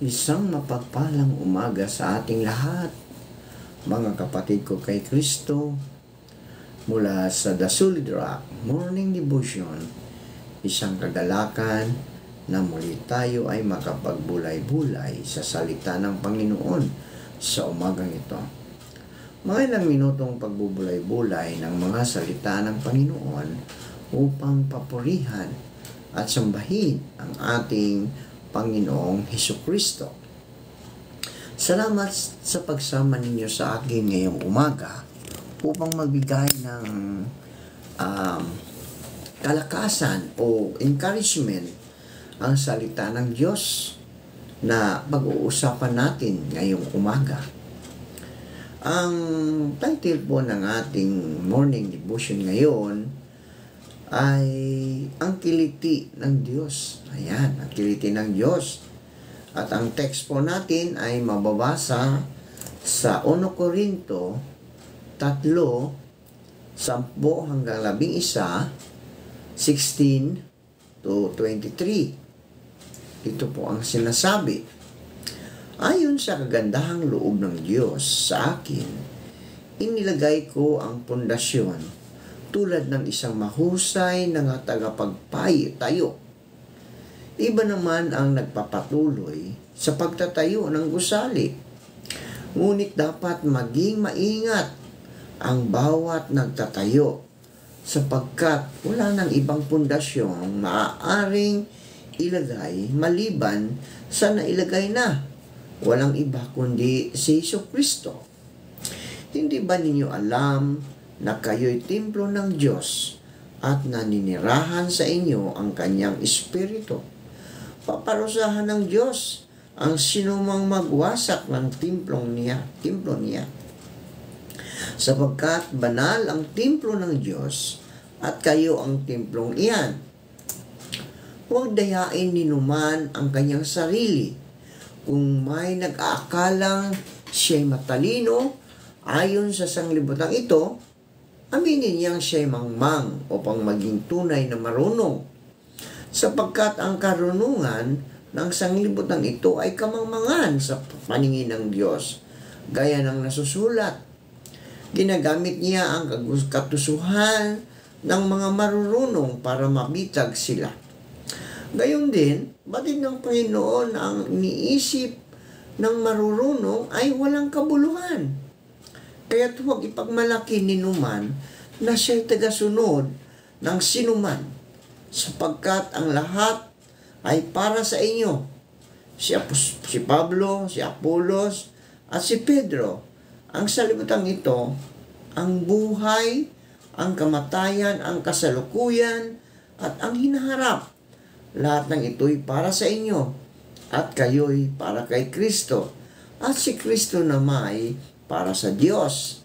Isang mapagpalang umaga sa ating lahat, mga kapatid ko kay Kristo, mula sa The Solid Rock Morning Devotion, isang kagalakan na muli tayo ay makapagbulay-bulay sa salita ng Panginoon sa umagang ito. Mga ilang minutong pagbubulay-bulay ng mga salita ng Panginoon upang papurihan at sambahin ang ating Panginoong Hesukristo. Salamat sa pagsama ninyo sa akin ngayong umaga upang magbigay ng kalakasan o encouragement ang salita ng Diyos na pag-uusapan natin ngayong umaga. Ang title po ng ating morning devotion ngayon ay ang kiliti ng Diyos. Ayan, ang kiliti ng Diyos. At ang text po natin ay mababasa sa 1 Corinto 3, 10 hanggang 11, 16 to 23. Ito po ang sinasabi. Ayon sa kagandahang loob ng Diyos sa akin, inilagay ko ang pundasyon tulad ng isang mahusay na tagapagtayo. Iba naman ang nagpapatuloy sa pagtatayo ng gusali. Ngunit dapat maging maingat ang bawat nagtatayo sapagkat wala nang ibang pundasyong maaaring ilagay maliban sa nailagay na. Walang iba kundi si Hesukristo. Hindi ba ninyo alam na kayo'y templo ng Diyos at naninirahan sa inyo ang kanyang Espiritu? Paparusahan ng Diyos ang sinumang magwasak ng templo niya. Sapagkat banal ang templo ng Diyos at kayo ang templong iyan. Huwag dayain ni numan ang kanyang sarili. Kung may nag-aakalang siya'y matalino, ayon sa sanglibutan ito, aminin niyang siya'y mangmang upang maging tunay na marunong. Sapagkat ang karunungan ng sanglibutan ito ay kamangmangan sa paningin ng Diyos. Gaya ng nasusulat, ginagamit niya ang katusuhan ng mga marurunong para mabitag sila. Gayon din, batid ng Panginoon ang iniisip ng marurunong ay walang kabuluhan. Kaya't huwag ipagmalaki ni numan na siya'y tagasunod ng sinuman, sapagkat ang lahat ay para sa inyo. Si Pablo, si Apolos, at si Pedro. Ang salibutang ito, ang buhay, ang kamatayan, ang kasalukuyan, at ang hinaharap. Lahat ng ito'y para sa inyo, at kayo'y para kay Kristo, at si Kristo naman para sa Diyos.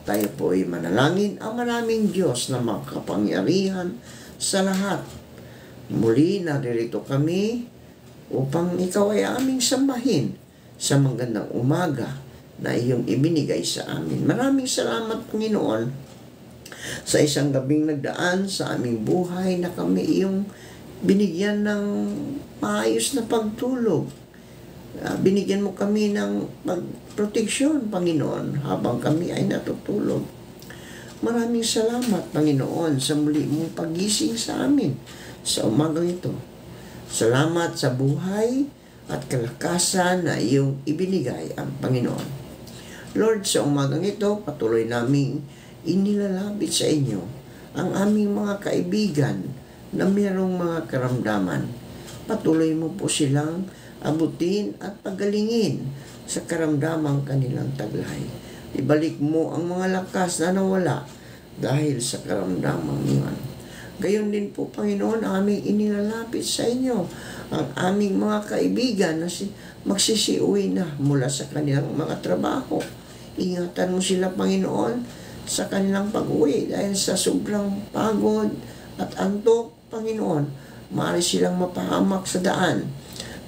Tayo po ay manalangin ang maraming Diyos na makapangyarihan sa lahat. Muli naririto kami upang ikaw ay aming sambahin sa magandang umaga na iyong ibinigay sa amin. Maraming salamat, Panginoon, sa isang gabing nagdaan sa aming buhay na kami iyong binigyan ng maayos na pagtulog. Binigyan mo kami ng proteksyon, Panginoon, habang kami ay natutulog. Maraming salamat, Panginoon, sa muli mong pagising sa amin sa umagang ito. Salamat sa buhay at kalakasan na iyong ibinigay ang Panginoon. Lord, sa umagang ito, patuloy naming inilalapit sa inyo ang aming mga kaibigan na mayroong mga karamdaman. Patuloy mo po silang abutin at pagalingin sa karamdamang kanilang taglay. Ibalik mo ang mga lakas na nawala dahil sa karamdamang iyon. Gayon din po, Panginoon, aming inilalapit sa inyo ang aming mga kaibigan na magsisiuwi na mula sa kanilang mga trabaho. Ingatan mo sila, Panginoon, sa kanilang pag-uwi dahil sa sobrang pagod at antok, Panginoon. Maaari silang mapahamak sa daan.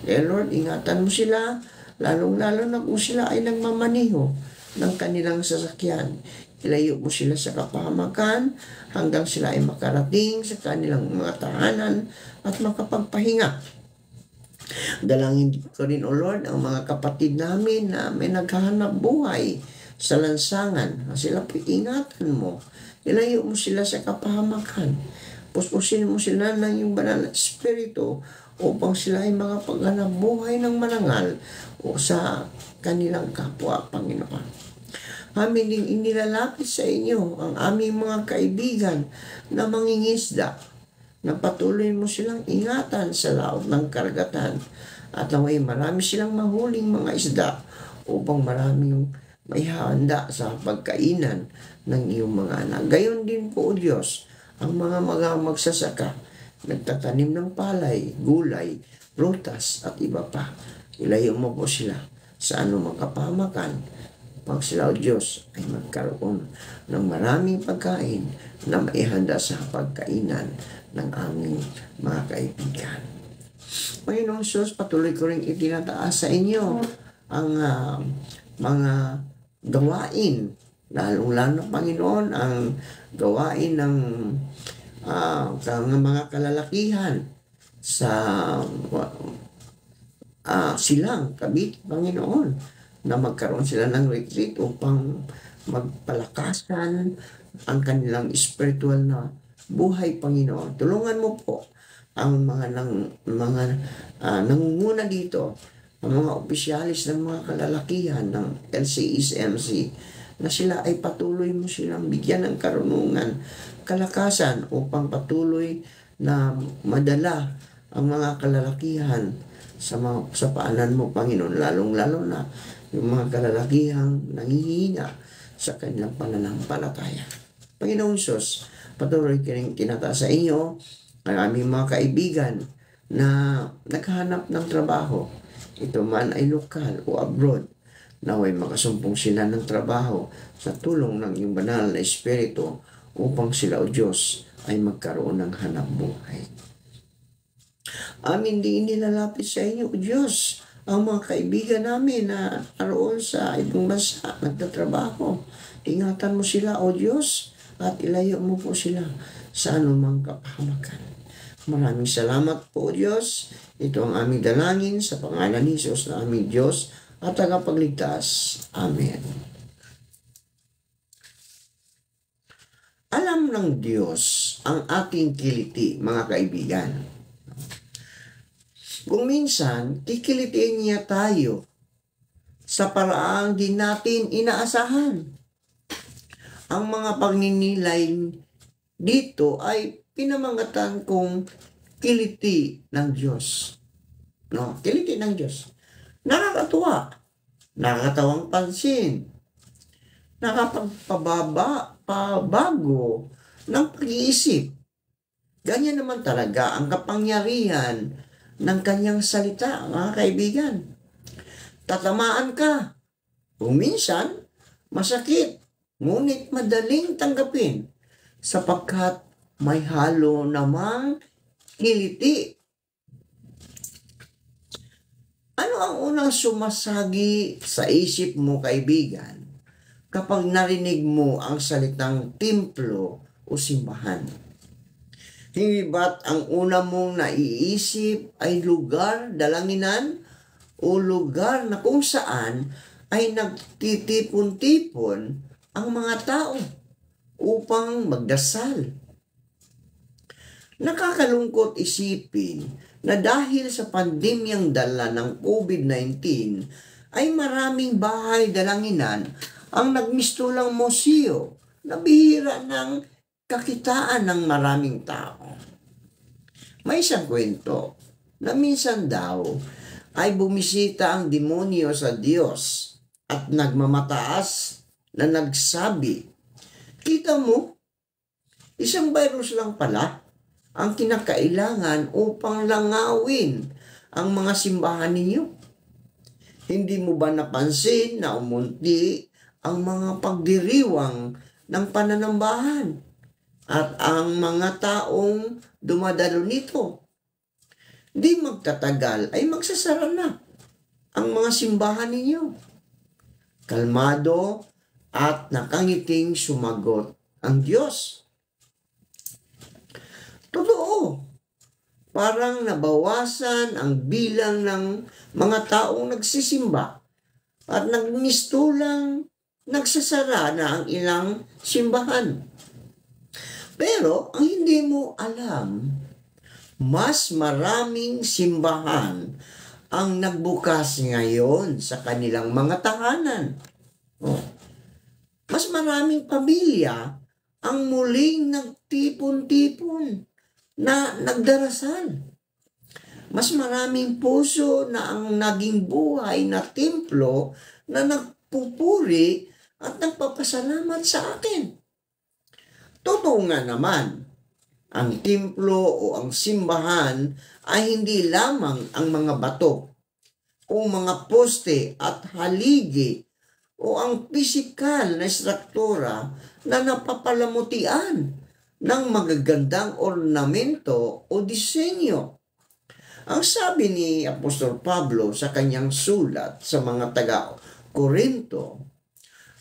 Lord, ingatan mo sila, lalong-lalo na kung sila ay nagmamaniho ng kanilang sasakyan. Ilayo mo sila sa kapahamakan hanggang sila ay makarating sa kanilang mga tahanan at makapagpahinga. Dalangin ko rin, O Lord, ang mga kapatid namin na may naghahanap buhay sa lansangan. Sila po ingatan mo. Ilayo mo sila sa kapahamakan. Puspusin mo sila ng iyong banal na espiritu upang sila ay mga paghanap buhay ng marangal o sa kanilang kapwa, Panginoon. Amin ding inilalapit sa inyo ang aming mga kaibigan na mangingisda, na patuloy mo silang ingatan sa laot ng karagatan at naway marami silang mahuling mga isda upang maraming may handa sa pagkainan ng iyong mga anak. Gayon din po, O Diyos, ang mga magsasaka, nagtatanim ng palay, gulay, prutas at iba pa. Ilayo mo po sila sa anumang kapahamakan. Pag sila, O Diyos, ay magkaroon ng maraming pagkain na maihanda sa pagkainan ng aming mga kaibigan. Panginoong Diyos, patuloy ko rin itinataas sa inyo ang mga gawain, lalong-lalo, Panginoon, ang gawain ng mga kalalakihan sa silang Cavite, Panginoon, na magkaroon sila ng retreat upang magpalakasan ang kanilang spiritual na buhay, Panginoon. Tulungan mo po ang mga nangunguna dito, ang mga opisyalis ng mga kalalakihan ng LCSMC, na sila ay patuloy mo silang bigyan ng karunungan, kalakasan upang patuloy na madala ang mga kalalakihan sa paanan mo, Panginoon, lalong-lalo na yung mga kalalakihang nangihina sa kanilang pananampalataya. Panginoong Diyos, patuloy kong tinataas sa inyo ang aming mga kaibigan na naghahanap ng trabaho. Ito man ay lokal o abroad, naway makasumpong sila ng trabaho sa tulong ng iyong banal na Espiritu upang sila, O Diyos, ay magkaroon ng hanap buhay. Amin din nilalapit sa inyo, O Diyos, ang mga kaibigan namin na naroon sa ibang bansa, nagtatrabaho. Ingatan mo sila, O Diyos, at ilayo mo po sila sa anumang kapahamakan. Maraming salamat po, O Diyos. Ito ang aming dalangin sa pangalan ni Jesus na aming Diyos at tagapagligtas. Amen. Alam ng Diyos ang ating kiliti, mga kaibigan. Kung minsan, kikilitiin niya tayo sa paraang di natin inaasahan. Ang mga pagninilay dito ay pinamangatan kong kiliti ng Diyos. No, kiliti ng Diyos. Nakakatuwa, nakakatawang pansin, pabago ng pag-iisip. Ganyan naman talaga ang kapangyarihan ng kanyang salita, mga kaibigan. Tatamaan ka. Kung minsan, masakit, ngunit madaling tanggapin sapagkat may halo namang kiliti. Ano ang unang sumasagi sa isip mo, kaibigan, kapag narinig mo ang salitang templo o simbahan? Hindi ba't ang una mong naiisip ay lugar, dalanginan, o lugar na kung saan ay nagtitipon-tipon ang mga tao upang magdasal? Nakakalungkot isipin na dahil sa pandemyang dala ng COVID-19 ay maraming bahay dalanginan ang nagmistulang museo na bihira ng kakitaan ng maraming tao. May isang kwento na minsan daw ay bumisita ang demonyo sa Diyos at nagmamataas na nagsabi, "Kita mo, isang virus lang pala ang kinakailangan upang langawin ang mga simbahan ninyo. Hindi mo ba napansin na umunti ang mga pagdiriwang ng pananambahan at ang mga taong dumadalo nito? Di magtatagal ay magsasara na ang mga simbahan ninyo." Kalmado at nakangiting sumagot ang Diyos, "Totoo, parang nabawasan ang bilang ng mga taong nagsisimba at nagmistulang nagsasara na ang ilang simbahan. Pero ang hindi mo alam, mas maraming simbahan ang nagbukas ngayon sa kanilang mga tahanan. Mas maraming pamilya ang muling nagtipon-tipon na nagdarasal. Mas maraming puso na ang naging buhay na templo na nagpupuri at nagpapasalamat sa atin. Totoo nga naman, ang templo o ang simbahan ay hindi lamang ang mga bato o mga poste at haligi o ang pisikal na struktura na napapalamutian ng magagandang ornamento o disenyo. Ang sabi ni Apostol Pablo sa kanyang sulat sa mga taga-Korinto,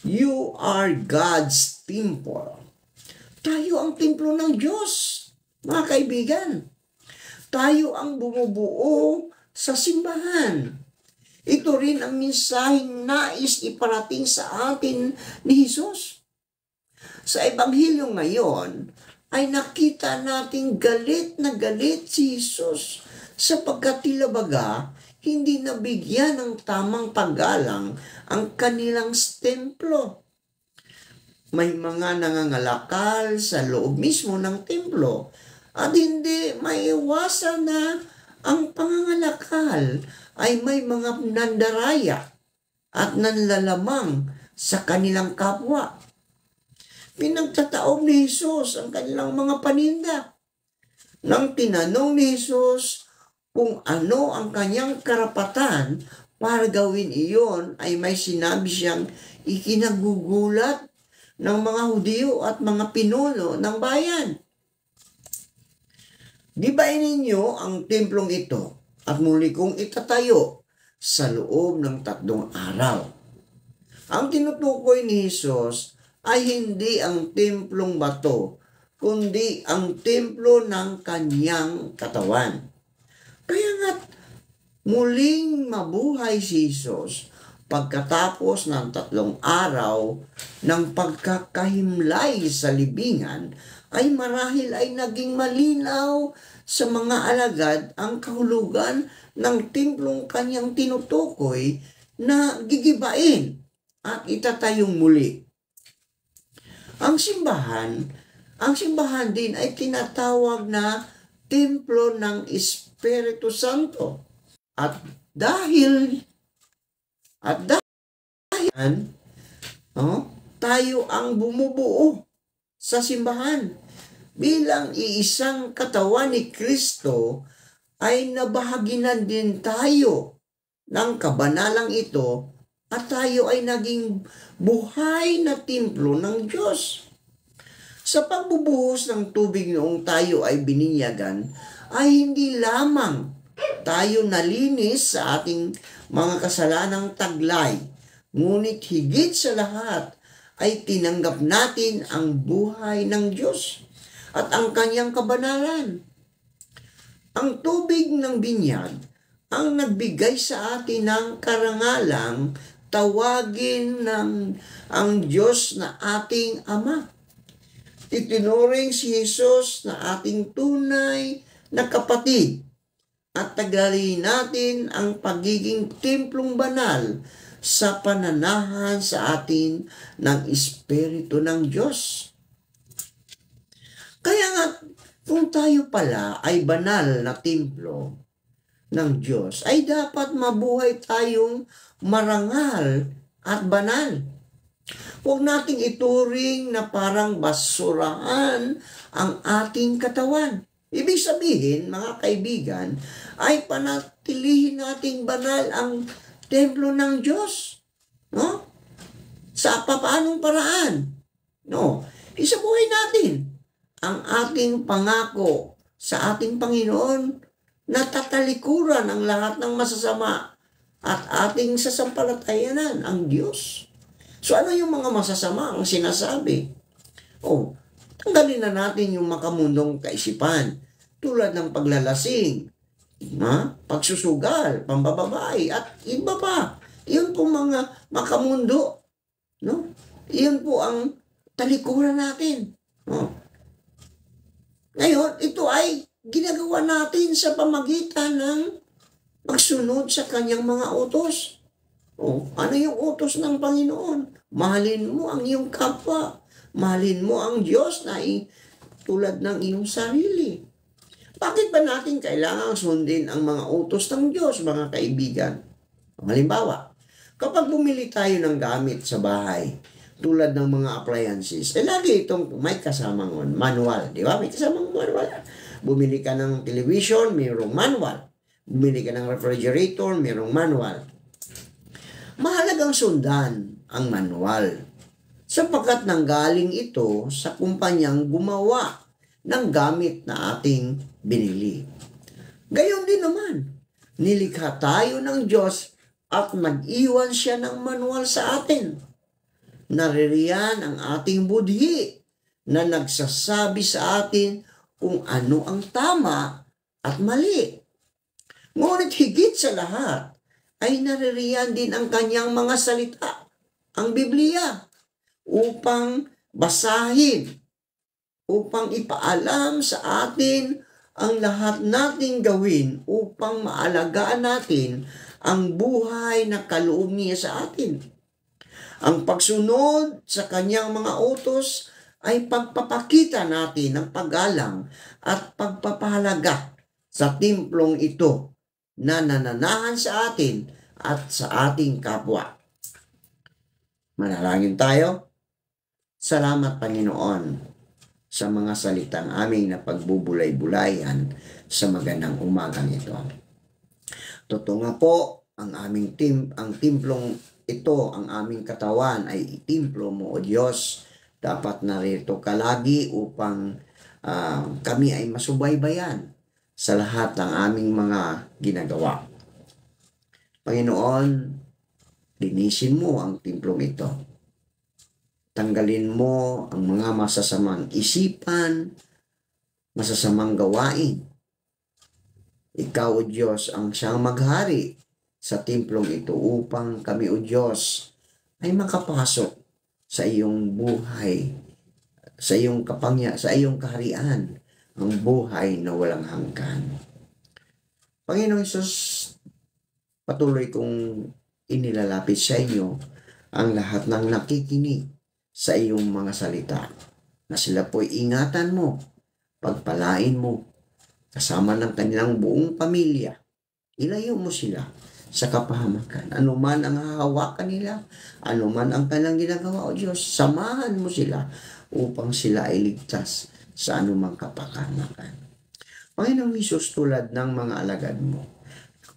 "You are God's temple." Tayo ang templo ng Diyos, mga kaibigan. Tayo ang bumubuo sa simbahan. Ito rin ang mensaheng nais iparating sa atin ni Jesus. Sa Ebanghelyo ngayon, ay nakita natin galit na galit si Jesus sapagkat tila baga hindi nabigyan ng tamang paggalang ang kanilang templo. May mga nangangalakal sa loob mismo ng templo at hindi maiwasan na ang pangangalakal ay may mga nandaraya at nanlalamang sa kanilang kapwa. Pinagtataob ni Jesus ang kanilang mga paninda. Nang tinanong ni Jesus kung ano ang kanyang karapatan para gawin iyon, ay may sinabi siyang ikinagugulat ng mga Hudyo at mga pinuno ng bayan. Gibain ninyo ang templong ito at muli kong itatayo sa loob ng 3 araw. Ang tinutukoy ni Jesus ay hindi ang templong bato, kundi ang templo ng kanyang katawan. Kaya nga't muling mabuhay si Jesus pagkatapos ng 3 araw ng pagkakahimlay sa libingan, ay marahil ay naging malinaw sa mga alagad ang kahulugan ng templong kanyang tinutukoy na gigibain at itatayong muli. Ang simbahan din ay tinatawag na templo ng Espiritu Santo. At dahil tayo ang bumubuo sa simbahan. Bilang iisang katawan ni Kristo, ay nabahaginan din tayo ng kabanalang ito at tayo ay naging buhay na templo ng Diyos. Sa pagbubuhos ng tubig noong tayo ay bininyagan, ay hindi lamang tayo nalinis sa ating mga kasalanang taglay, ngunit higit sa lahat ay tinanggap natin ang buhay ng Diyos at ang kanyang kabanalan. Ang tubig ng binyag ang nagbigay sa atin ng karangalang tawagin ng ang Diyos na ating Ama. Itinuring si Jesus na ating tunay na kapatid at taglalayin natin ang pagiging templong banal sa pananahan sa atin ng Espiritu ng Diyos. Kaya nga, kung tayo pala ay banal na templo ng Diyos, ay dapat mabuhay tayong marangal at banal. Huwag nating ituring na parang basurahan ang ating katawan. Ibig sabihin, mga kaibigan, ay panatilihin nating banal ang templo ng Diyos. No? Sa paanong paraan? No? Isabuhay natin ang ating pangako sa ating Panginoon na tatalikuran ang lahat ng masasama at ating sasampalatayanan ang Diyos. So ano yung mga masasama ang sinasabi? Tanggalin na natin yung makamundong kaisipan. tulad ng paglalasing, pagsusugal, pambababae, at iba pa. Iyon po mga makamundo. No? Iyon po ang talikuran natin. No? Ngayon, ito ay ginagawa natin sa pamagitan ng pagsunod sa kanyang mga utos. Ano yung utos ng Panginoon? Mahalin mo ang iyong kapwa. Mahalin mo ang Diyos na tulad ng iyong sarili. Bakit ba natin kailangang sundin ang mga utos ng Diyos, mga kaibigan? Halimbawa, kapag bumili tayo ng gamit sa bahay, tulad ng mga appliances, lagi itong may kasamang manual, di ba? May kasamang manual. Bumili ka ng television, mayroong manual. Bumili ka ng refrigerator, mayroong manual. Mahalagang sundan ang manual sapagkat nanggaling ito sa kumpanyang gumawa ng gamit na ating binili. Gayon din naman, nilikha tayo ng Diyos at nag-iwan siya ng manual sa atin. Naririyan ang ating budhi na nagsasabi sa atin kung ano ang tama at mali. Ngunit higit sa lahat, ay naririyan din ang kanyang mga salita, ang Biblia, upang basahin, upang ipaalam sa atin ang lahat nating gawin upang maalagaan natin ang buhay na kaloob niya sa atin. Ang pagsunod sa kanyang mga utos ay pagpapakita natin ng paggalang at pagpapahalaga sa timplong ito na nananahan sa atin at sa ating kapwa. Manalangin tayo. Salamat, Panginoon, sa mga salitang aming napagbubulay-bulayan sa magandang umagang ito. Totoo nga po, ang timplong ito, ang aming katawan ay templo mo, O Diyos. Dapat narito ka lagi upang kami ay masubaybayan sa lahat ng aming mga ginagawa. Panginoon, linisin mo ang timplong ito. Tanggalin mo ang mga masasamang isipan, masasamang gawain. Ikaw, O Diyos, ang siyang maghari sa timplong ito upang kami, O Diyos, ay makapasok sa iyong buhay, sa iyong sa iyong kaharian, ang buhay na walang hanggan. Panginoong Hesus, patuloy kong inilalapit sa inyo ang lahat ng nakikinig sa iyong mga salita, na sila po'y ingatan mo, pagpalain mo, kasama ng kanilang buong pamilya. Ilayo mo sila sa kapahamakan. Ano man ang hahawakan nila, ano man ang kanilang ginagawa, O Diyos, samahan mo sila upang sila ay ligtas sa anumang kapahamakan. Panginoong Hesus, tulad ng mga alagad mo,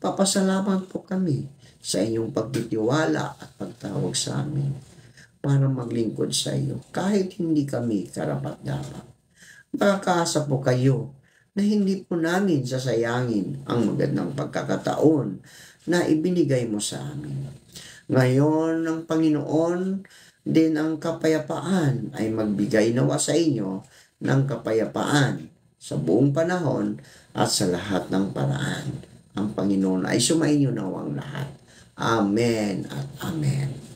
papasalamat po kami sa inyong pagtitiwala at pagtawag sa amin para maglingkod sa iyo kahit hindi kami karapat-dapat. Makakaasa po kayo na hindi po namin sasayangin ang magandang pagkakataon na ibinigay mo sa amin. Ngayon, ang Panginoon din ang kapayapaan ay magbigay nawa sa inyo ng kapayapaan sa buong panahon at sa lahat ng paraan. Ang Panginoon ay sumainyo nawang lahat. Amen at amen.